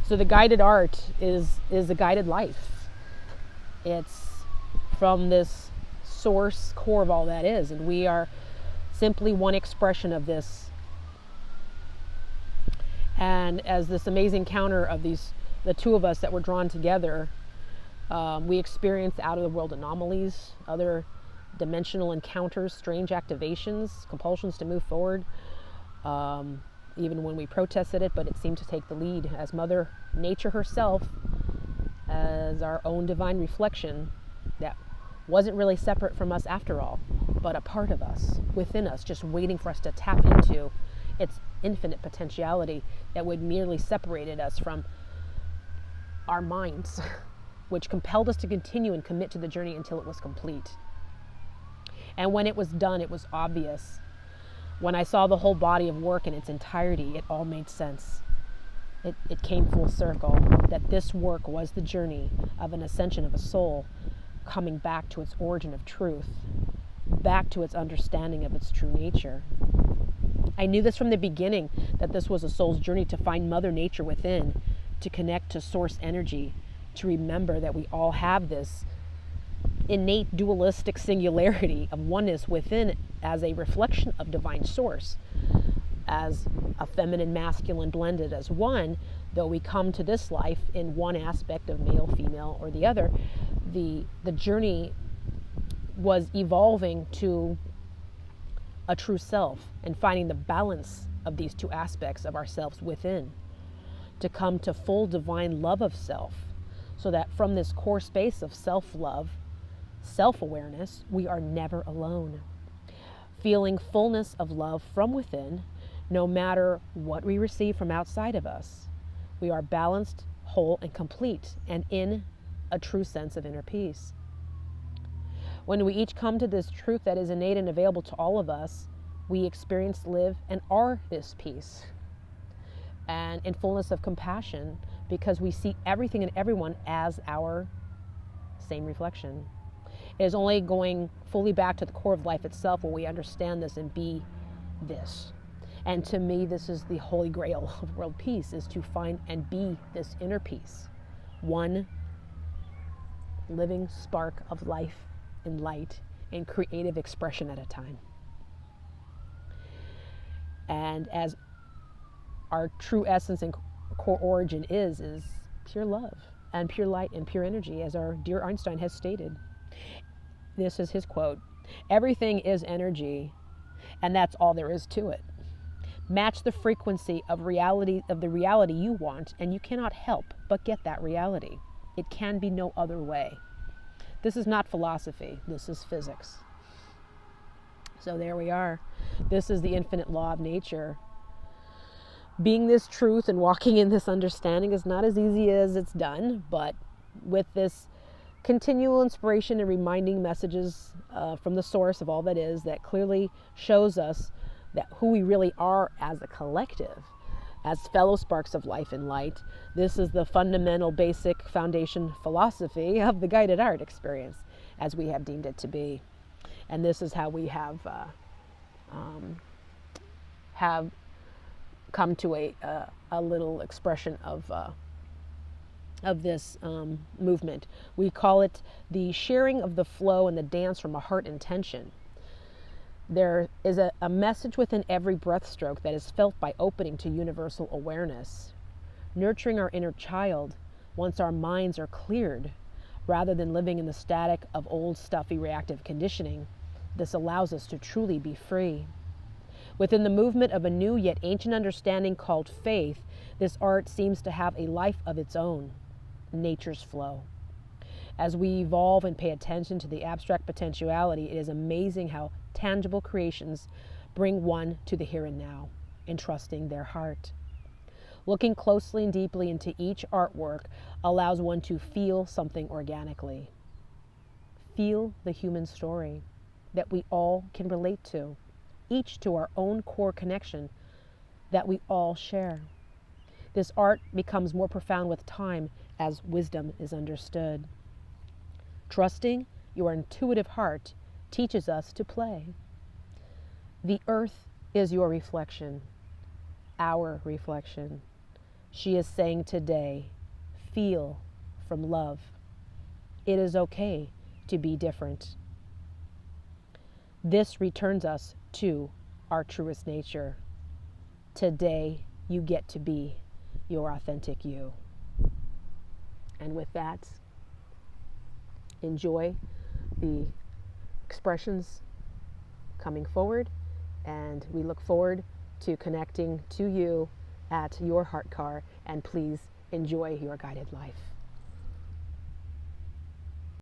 So the guided art is a guided life. It's from this source core of all that is, and we are simply one expression of this. And as this amazing counter of the two of us that were drawn together, we experience out of the world anomalies, other dimensional encounters, strange activations, compulsions to move forward, even when we protested it, but it seemed to take the lead as Mother Nature herself, as our own divine reflection that wasn't really separate from us after all, but a part of us, within us, just waiting for us to tap into its infinite potentiality that would merely separated us from our minds, which compelled us to continue and commit to the journey until it was complete. And when it was done, it was obvious. When I saw the whole body of work in its entirety, it all made sense. It came full circle, that this work was the journey of an ascension of a soul coming back to its origin of truth, back to its understanding of its true nature. I knew this from the beginning, that this was a soul's journey to find Mother Nature within, to connect to source energy, to remember that we all have this innate dualistic singularity of oneness within as a reflection of divine source, as a feminine masculine blended as one. Though we come to this life in one aspect of male, female, or the other, the journey was evolving to a true self and finding the balance of these two aspects of ourselves within, to come to full divine love of self, so that from this core space of self-love, self-awareness, we are never alone, feeling fullness of love from within, no matter what we receive from outside of us. We are balanced, whole, and complete, and in a true sense of inner peace. When we each come to this truth that is innate and available to all of us, we experience, live, and are this peace, and in fullness of compassion, because we see everything and everyone as our same reflection. It is only going fully back to the core of life itself where we understand this and be this. And to me, this is the holy grail of world peace, is to find and be this inner peace, one living spark of life and light and creative expression at a time. And as our true essence and core origin is pure love and pure light and pure energy, as our dear Einstein has stated. This is his quote: "Everything is energy, and that's all there is to it. Match the frequency of the reality you want, and you cannot help but get that reality. It can be no other way." This is not philosophy, this is physics. So there we are. This is the infinite law of nature. Being this truth and walking in this understanding is not as easy as it's done, but with this continual inspiration and reminding messages from the source of all that is, that clearly shows us that who we really are as a collective, as fellow sparks of life and light. This is the fundamental, basic foundation philosophy of the guided art experience, as we have deemed it to be. And this is how we have come to a little expression of this movement. We call it the sharing of the flow and the dance from a heart intention. There is a message within every breath stroke that is felt by opening to universal awareness, nurturing our inner child once our minds are cleared, rather than living in the static of old, stuffy, reactive conditioning. This allows us to truly be free. Within the movement of a new yet ancient understanding called faith, this art seems to have a life of its own, nature's flow. As we evolve and pay attention to the abstract potentiality, it is amazing how tangible creations bring one to the here and now, entrusting their heart. Looking closely and deeply into each artwork allows one to feel something organically. Feel the human story that we all can relate to, each to our own core connection that we all share. This art becomes more profound with time as wisdom is understood. Trusting your intuitive heart teaches us to play. The earth is your reflection, our reflection. She is saying today, feel from love. It is okay to be different. This returns us to our truest nature. Today, you get to be your authentic you. And with that, enjoy the expressions coming forward, and we look forward to connecting to you at your heart car, and please enjoy your guided life.